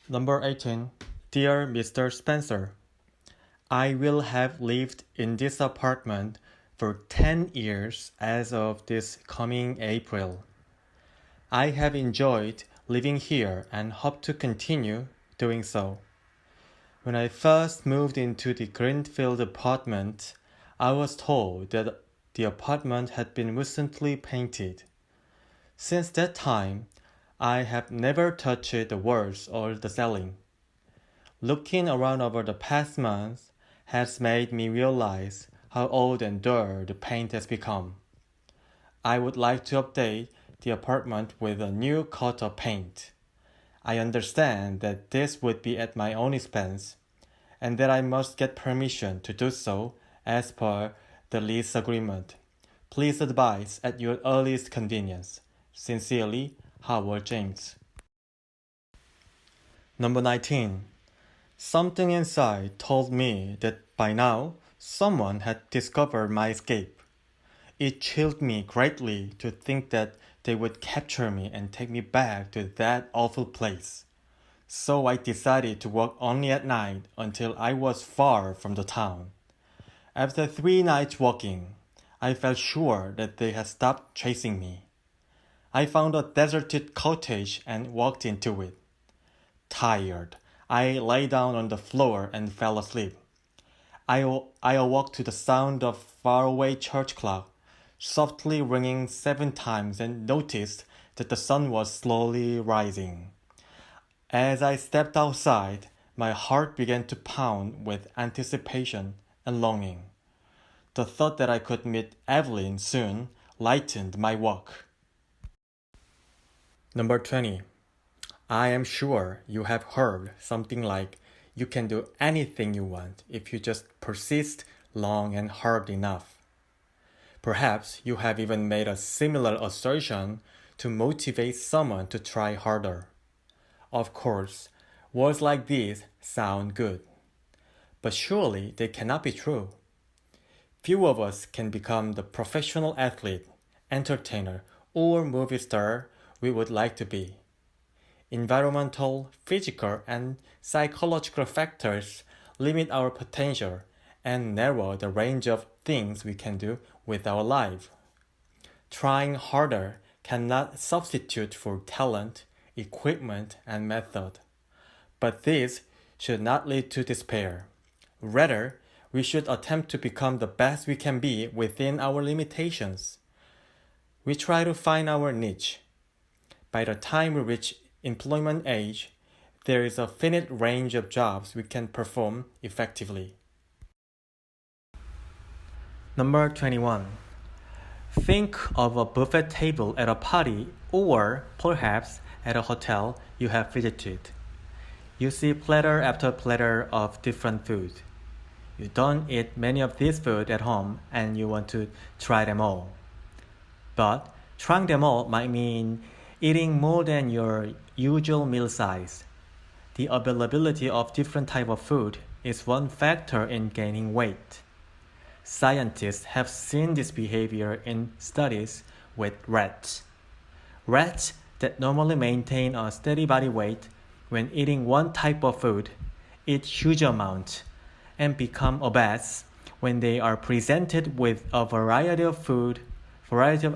Number 18. Dear Mr. Spencer, I will have lived in this apartment for 10 years as of this coming April. I have enjoyed living here and hope to continue doing so. When I first moved into the Greenfield apartment, I was told that the apartment had been recently painted. Since that time, I have never touched the walls or the ceiling. Looking around over the past month has made me realize how old and dull the paint has become. I would like to update the apartment with a new coat of paint. I understand that this would be at my own expense, and that I must get permission to do so as per the lease agreement. Please advise at your earliest convenience. Sincerely, Howard James. Number 19. Something inside told me that by now someone had discovered my escape. It chilled me greatly to think that they would capture me and take me back to that awful place. So I decided to walk only at night until I was far from the town. After 3 nights walking, I felt sure that they had stopped chasing me. I found a deserted cottage and walked into it. Tired, I lay down on the floor and fell asleep. I awoke to the sound of faraway church clock, softly ringing 7 times, and noticed that the sun was slowly rising. As I stepped outside, my heart began to pound with anticipation and longing. The thought that I could meet Evelyn soon lightened my walk. Number 20. I am sure you have heard something like, you can do anything you want if you just persist long and hard enough. Perhaps you have even made a similar assertion to motivate someone to try harder. Of course, words like these sound good, but surely they cannot be true. Few of us can become the professional athlete, entertainer, or movie star we would like to be. Environmental, physical, and psychological factors limit our potential and narrow the range of things we can do with our life. Trying harder cannot substitute for talent, equipment, and method. But this should not lead to despair. Rather, we should attempt to become the best we can be within our limitations. We try to find our niche. By the time we reach employment age, there is a finite range of jobs we can perform effectively. Number 21. Think of a buffet table at a party or perhaps at a hotel you have visited. You see platter after platter of different food. You don't eat many of these food at home and you want to try them all. But trying them all might mean eating more than your usual meal size. The availability of different types of food is one factor in gaining weight. Scientists have seen this behavior in studies with rats. Rats that normally maintain a steady body weight when eating one type of food eat huge amounts and become obese when they are presented with a variety of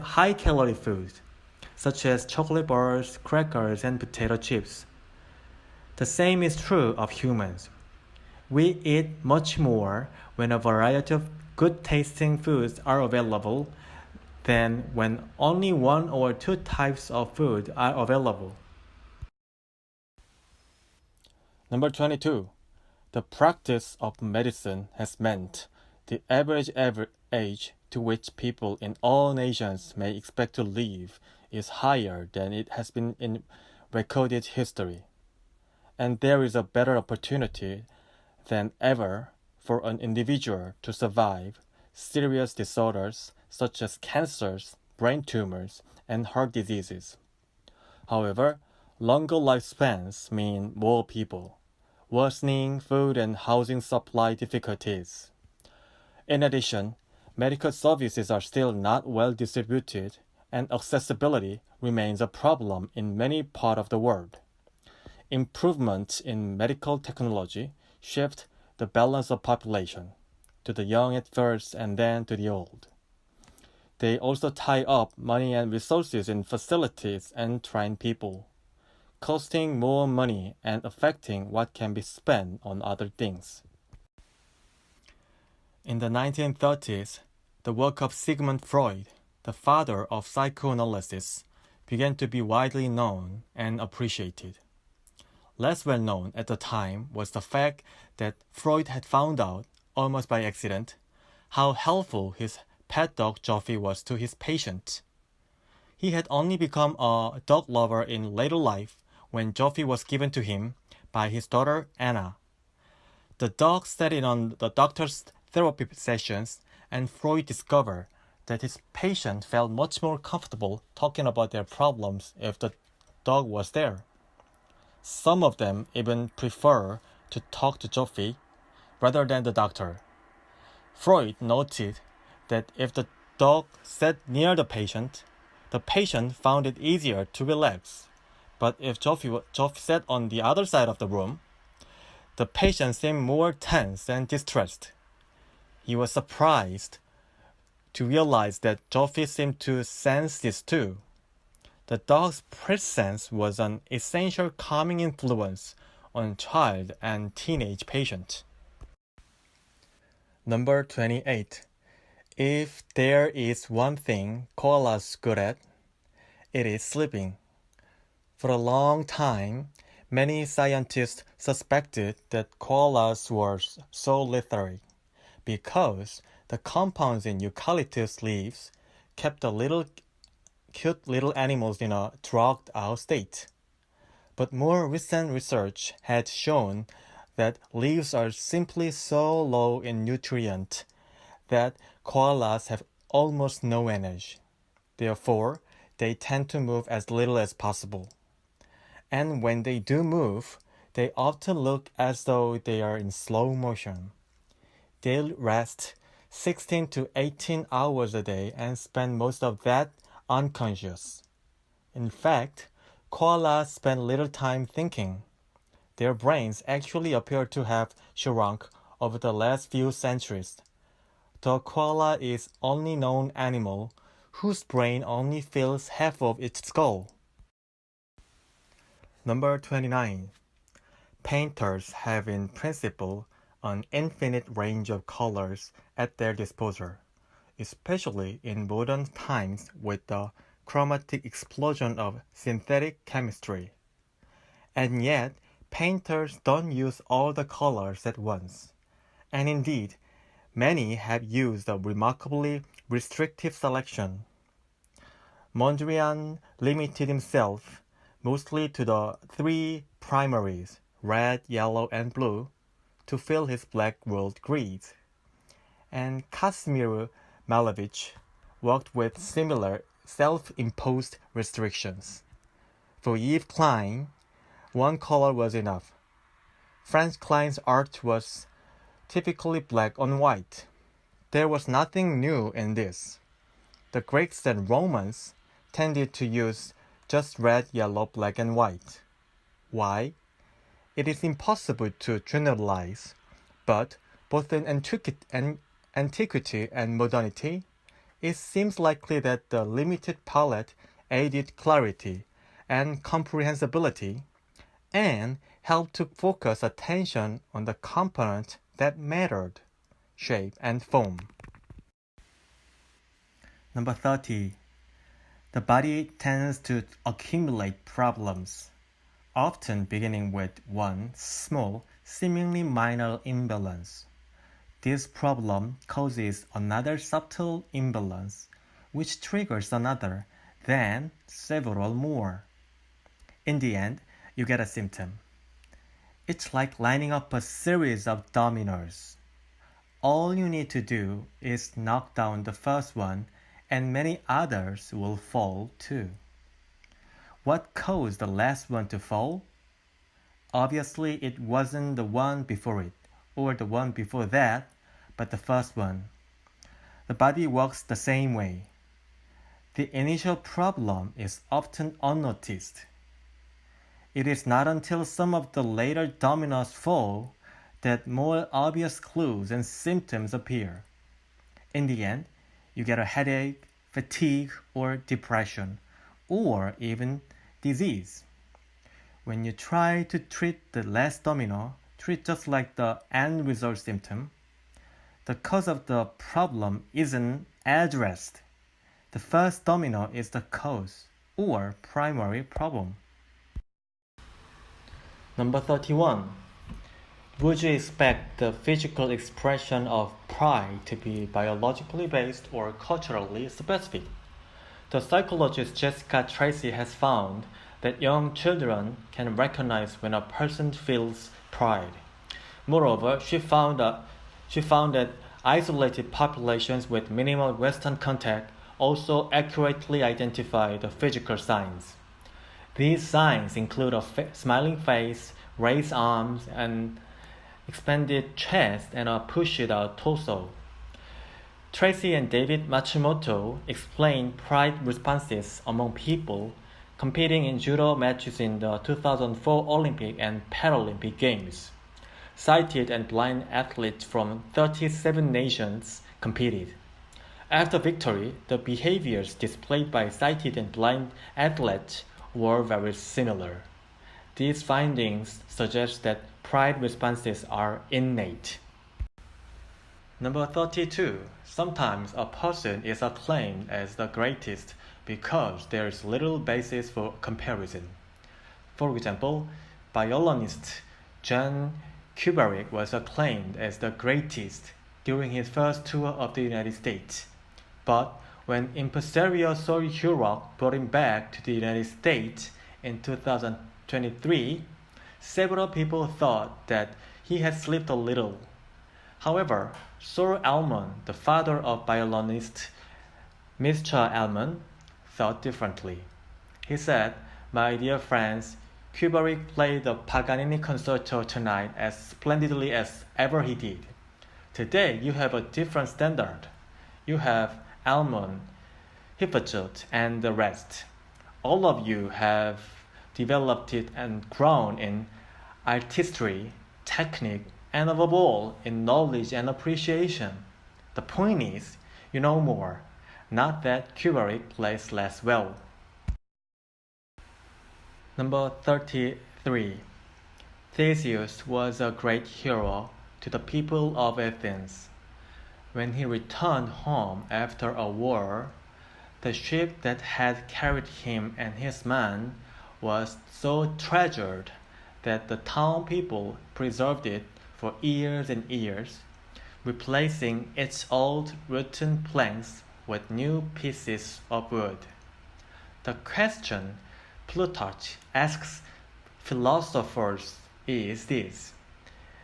high-calorie foods, such as chocolate bars, crackers, and potato chips. The same is true of humans. We eat much more when a variety of good-tasting foods are available than when only 1 or 2 types of food are available. Number 22. The practice of medicine has meant the average age to which people in all nations may expect to live is higher than it has been in recorded history. And there is a better opportunity than ever for an individual to survive serious disorders such as cancers, brain tumors, and heart diseases. However, longer lifespans mean more people, worsening food and housing supply difficulties. In addition, medical services are still not well distributed, and accessibility remains a problem in many parts of the world. improvement in medical technology shift the balance of population to the young at first and then to the old. They also tie up money and resources in facilities and train people, costing more money and affecting what can be spent on other things. In the 1930s, the work of Sigmund Freud, the father of psychoanalysis, began to be widely known and appreciated. Less well known at the time was the fact that Freud had found out, almost by accident, how helpful his pet dog Joffy was to his patient. He had only become a dog lover in later life when Joffy was given to him by his daughter Anna. The dog sat in on the doctor's therapy sessions, and Freud discovered that his patient felt much more comfortable talking about their problems if the dog was there. Some of them even prefer to talk to Joffy rather than the doctor. Freud noted that if the dog sat near the patient found it easier to relax. But if Joffy sat on the other side of the room, the patient seemed more tense and distressed. He was surprised to realize that Joffy seemed to sense this too. The dog's presence was an essential calming influence on child and teenage patients. Number 28. If there is one thing koalas good at, it is sleeping. For a long time, many scientists suspected that koalas were so lethargic because the compounds in eucalyptus leaves kept the cute little animals in a drugged out state. But more recent research had shown that leaves are simply so low in nutrient that koalas have almost no energy. Therefore, they tend to move as little as possible. And when they do move, they often look as though they are in slow motion. They rest 16 to 18 hours a day and spend most of that unconscious. In fact, koalas spend little time thinking. Their brains actually appear to have shrunk over the last few centuries. The koala is the only known animal whose brain only fills half of its skull. Number 29. Painters have in principle an infinite range of colors at their disposal, especially in modern times with the chromatic explosion of synthetic chemistry. And yet, painters don't use all the colors at once. And indeed, many have used a remarkably restrictive selection. Mondrian limited himself mostly to the three primaries, red, yellow, and blue, to fill his black world grids. And Kazimir Malevich worked with similar self-imposed restrictions. For Yves Klein, one color was enough. Franz Klein's art was typically black on white. There was nothing new in this. The Greeks and Romans tended to use just red, yellow, black, and white. Why? It is impossible to generalize, but both in antiquity and modernity, it seems likely that the limited palette aided clarity and comprehensibility and helped to focus attention on the component that mattered, shape and form. Number 30. The body tends to accumulate problems, often beginning with one small, seemingly minor imbalance. This problem causes another subtle imbalance, which triggers another, then several more. In the end, you get a symptom. It's like lining up a series of dominoes. All you need to do is knock down the first one, and many others will fall too. What caused the last one to fall? Obviously, it wasn't the one before it, or the one before that, but the first one. The body works the same way. The initial problem is often unnoticed. It is not until some of the later dominoes fall that more obvious clues and symptoms appear. In the end, you get a headache, fatigue, or depression, or even disease. When you try to treat the last domino, treat just like the end result symptom. The cause of the problem isn't addressed. The first domino is the cause or primary problem. Number 31. Would you expect the physical expression of pride to be biologically based or culturally specific? The psychologist Jessica Tracy has found that young children can recognize when a person feels pride. Moreover, she found that isolated populations with minimal Western contact also accurately identify the physical signs. These signs include a smiling face, raised arms, and expanded chest, and a pushed-out torso. Tracy and David Matsumoto explained pride responses among people competing in judo matches in the 2004 Olympic and Paralympic Games. Sighted and blind athletes from 37 nations competed. After victory, the behaviors displayed by sighted and blind athletes were very similar. These findings suggest that pride responses are innate. Number 32. Sometimes a person is acclaimed as the greatest because there is little basis for comparison. For example, violinist John Kubrick was acclaimed as the greatest during his first tour of the United States. But when impresario Saul Hurok brought him back to the United States in 2023, several people thought that he had slipped a little. However, Sir Almond, the father of violinist Mr. Almond, thought differently. He said, "My dear friends, Kubrick played the Paganini concerto tonight as splendidly as ever he did. Today you have a different standard. You have Almond, Hippocrates, and the rest. All of you have developed it and grown in artistry, technique, and above all, in knowledge and appreciation. The point is, you know more, not that Kubrick plays less well." Number 33. Theseus was a great hero to the people of Athens. When he returned home after a war, the ship that had carried him and his men was so treasured that the town people preserved it for years and years, replacing its old rotten planks with new pieces of wood. The question Plutarch asks philosophers is this: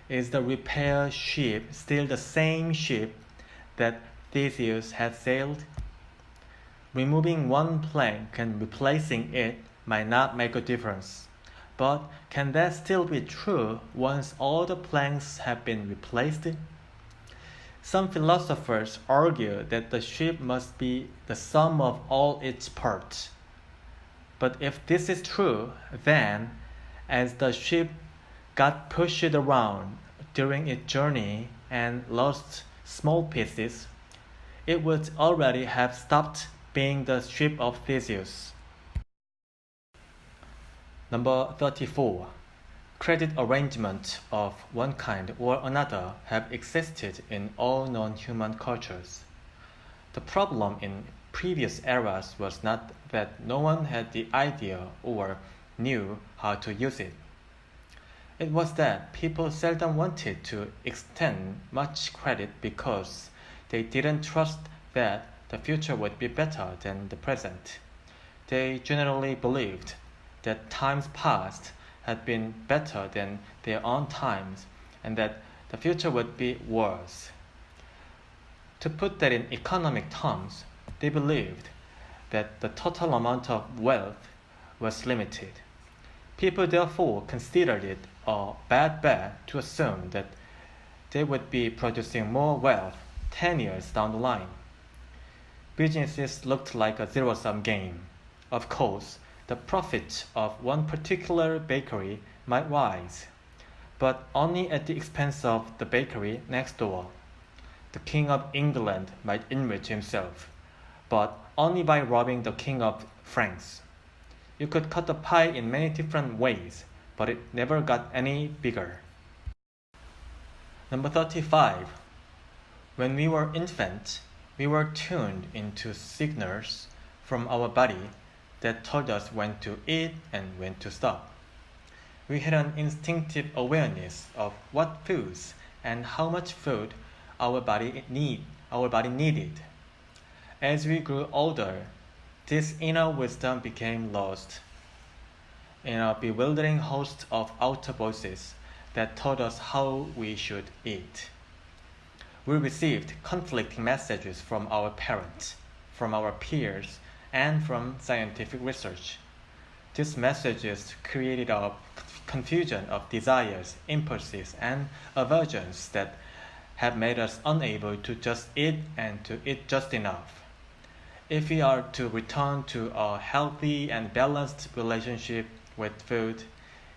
is the repaired ship still the same ship that Theseus had sailed? Removing one plank and replacing it might not make a difference. But can that still be true once all the planks have been replaced? Some philosophers argue that the ship must be the sum of all its parts. But if this is true, then, as the ship got pushed around during its journey and lost small pieces, it would already have stopped being the ship of Theseus. Number 34. Credit arrangements of one kind or another have existed in all known human cultures. The problem in previous eras was not that no one had the idea or knew how to use it. It was that people seldom wanted to extend much credit because they didn't trust that the future would be better than the present. They generally believed that times past had been better than their own times and that the future would be worse. To put that in economic terms, they believed that the total amount of wealth was limited. People therefore considered it a bad bet to assume that they would be producing more wealth 10 years down the line. Businesses looked like a zero-sum game. Of course, the profit of one particular bakery might rise, but only at the expense of the bakery next door. The King of England might enrich himself, but only by robbing the King of France. You could cut the pie in many different ways, but it never got any bigger. Number 35. When we were infants, we were tuned into signals from our body that told us when to eat and when to stop. We had an instinctive awareness of what foods and how much food our body needed. As we grew older, this inner wisdom became lost in a bewildering host of outer voices that told us how we should eat. We received conflicting messages from our parents, from our peers, and from scientific research. These messages created a confusion of desires, impulses, and aversions that have made us unable to just eat and to eat just enough. If we are to return to a healthy and balanced relationship with food,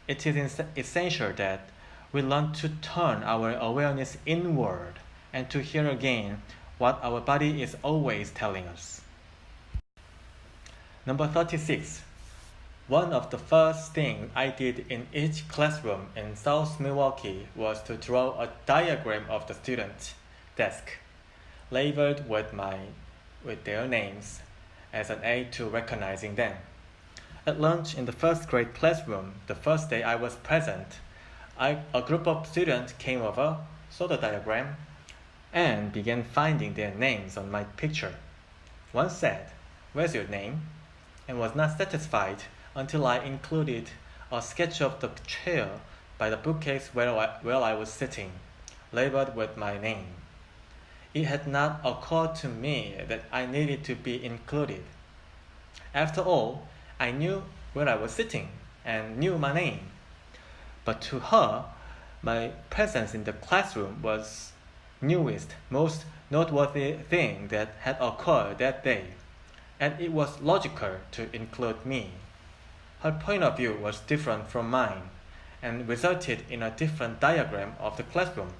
it is essential that we learn to turn our awareness inward and to hear again what our body is always telling us. Number 36. One of the first things I did in each classroom in South Milwaukee was to draw a diagram of the student desk, labeled with their names as an aid to recognizing them. At lunch in the first grade classroom, the first day I was present, a group of students came over, saw the diagram, and began finding their names on my picture. One said, "Where's your name?" and was not satisfied until I included a sketch of the chair by the bookcase where I was sitting, labeled with my name. It had not occurred to me that I needed to be included. After all, I knew where I was sitting and knew my name. But to her, my presence in the classroom was newest, most noteworthy thing that had occurred that day, and it was logical to include me. Her point of view was different from mine, and resulted in a different diagram of the classroom.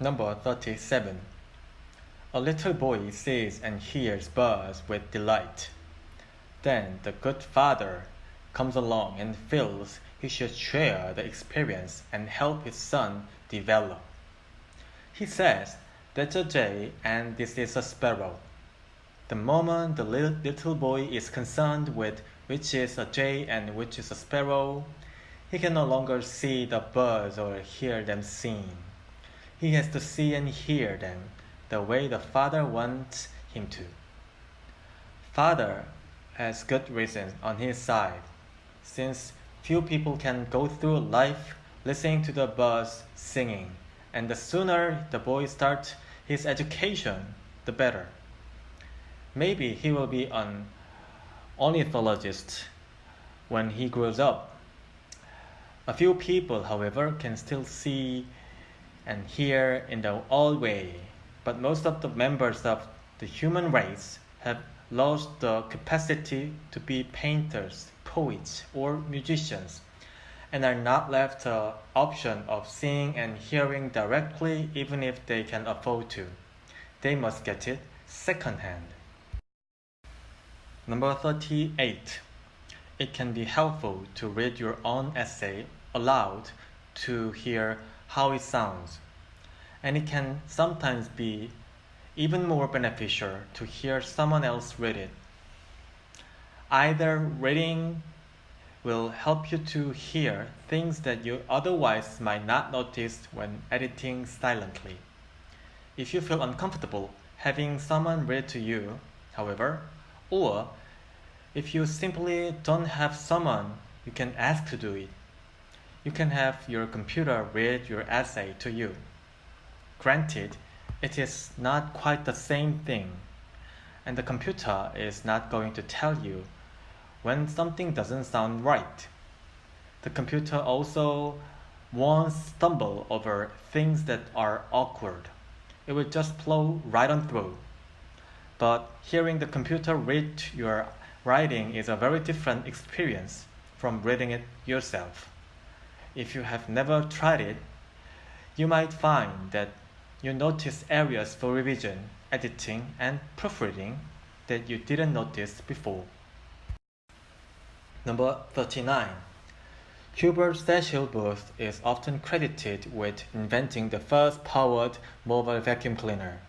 Number 37. A little boy sees and hears birds with delight. Then the good father comes along and feels he should share the experience and help his son develop. He says, "That's a jay and this is a sparrow." The moment the little boy is concerned with which is a jay and which is a sparrow, he can no longer see the birds or hear them sing. He has to see and hear them the way the father wants him to. Father has good reasons on his side, since few people can go through life listening to the birds singing, and the sooner the boy starts his education, the better. Maybe he will be an ornithologist when he grows up. A few people, however, can still see and hear in the old way, but most of the members of the human race have lost the capacity to be painters, poets, or musicians, and are not left the option of seeing and hearing directly even if they can afford to. They must get it secondhand. Number 38. It can be helpful to read your own essay aloud to hear how it sounds, and it can sometimes be even more beneficial to hear someone else read it. Either reading will help you to hear things that you otherwise might not notice when editing silently. If you feel uncomfortable having someone read to you, however, or if you simply don't have someone you can ask to do it, you can have your computer read your essay to you. Granted, it is not quite the same thing, and the computer is not going to tell you when something doesn't sound right. The computer also won't stumble over things that are awkward. It will just flow right on through. But hearing the computer read your Writing is a very different experience from reading it yourself. If you have never tried it, you might find that you notice areas for revision, editing, and proofreading that you didn't notice before. Number 39. Hubert Cecil Booth is often credited with inventing the first powered mobile vacuum cleaner.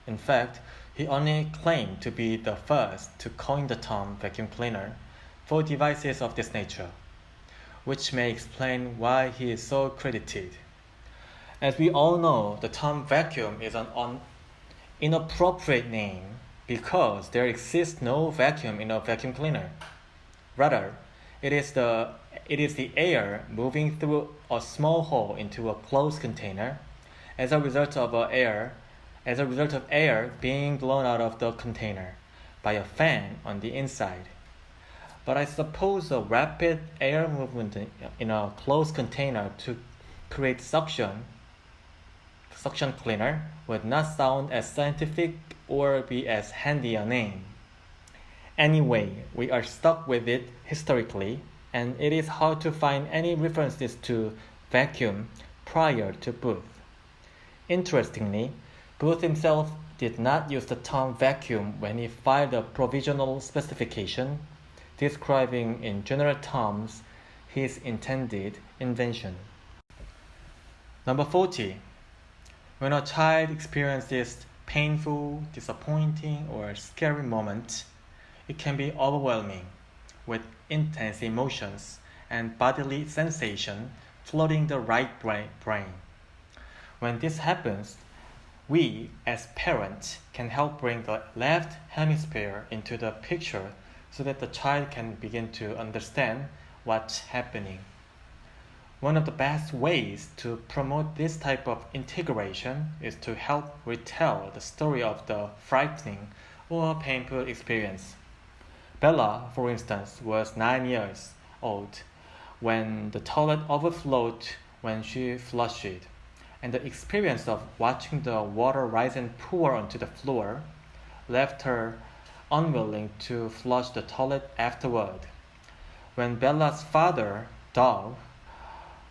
In fact, he only claimed to be the first to coin the term vacuum cleaner for devices of this nature, which may explain why he is so credited. As we all know, the term vacuum is an inappropriate name because there exists no vacuum in a vacuum cleaner. Rather, it is the air moving through a small hole into a closed container as a result of air being blown out of the container by a fan on the inside. But I suppose a rapid air movement in a closed container to create suction cleaner would not sound as scientific or be as handy a name. Anyway, we are stuck with it historically, and it is hard to find any references to vacuum prior to Booth. Interestingly, Booth himself did not use the term vacuum when he filed a provisional specification describing in general terms his intended invention. Number 40. When a child experiences painful, disappointing, or scary moments, it can be overwhelming, with intense emotions and bodily sensation flooding the right brain. When this happens, we, as parents, can help bring the left hemisphere into the picture so that the child can begin to understand what's happening. One of the best ways to promote this type of integration is to help retell the story of the frightening or painful experience. Bella, for instance, was 9 years old when the toilet overflowed when she flushed it, and the experience of watching the water rise and pour onto the floor left her unwilling to flush the toilet afterward. When Bella's father, Doug,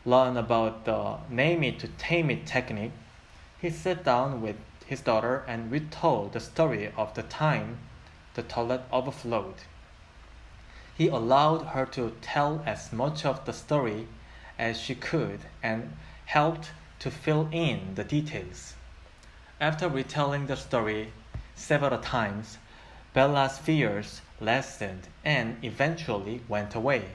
learned about the name it to tame it technique, he sat down with his daughter and retold the story of the time the toilet overflowed. He allowed her to tell as much of the story as she could and helped to fill in the details. After retelling the story several times, Bella's fears lessened and eventually went away.